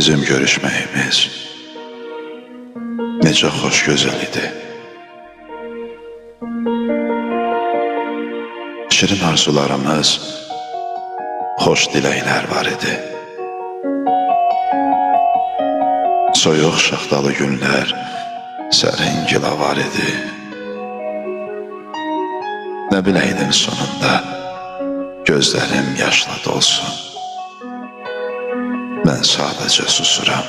Bizim görüşməyimiz necə xoş gözəl idi. Şirin arzularımız, xoş diləklər var idi. Soyuq şaxtalı günlər, sərin gila var idi. Nə biləydim sonunda gözlərim yaşla dolsun. Mən sadəcə susuram,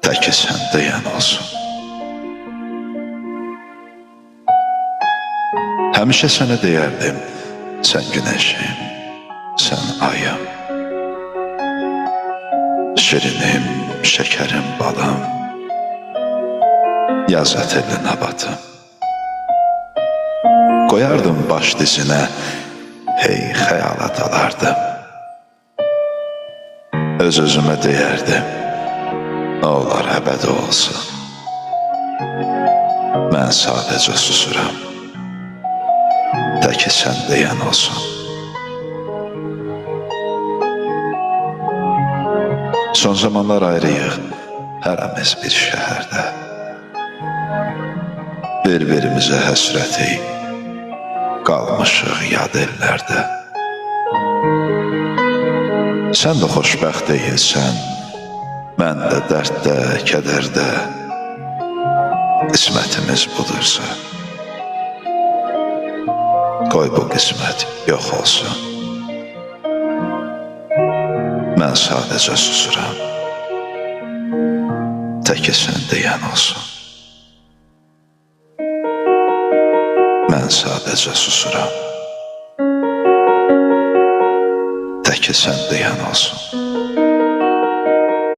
təki sən deyən olsun. Həmişə sənə deyərdim, sən günəşim, sən ayım, şirinim, şəkərim, balım, yaz ətirli nabatım. Qoyardım baş dizinə, hey xəyalat alardım. Öz-özümə deyərdim, nə olar əbədi olsun. Mən sadəcə susuram, təki sən deyən olsun. Son zamanlar ayrıyıq, hərəmiz bir şəhərdə. Bir-birimizə həsrətik, qalmışıq yad ellərdə. Sən də xoşbəxt deyilsən, mən də dərddə, kədərdə. Qismətimiz budursa, qoy bu qismət yox olsun. Mən sadəcə susuram, təki sən deyən olsun. Mən sadəcə susuram, təki sən deyən olsun.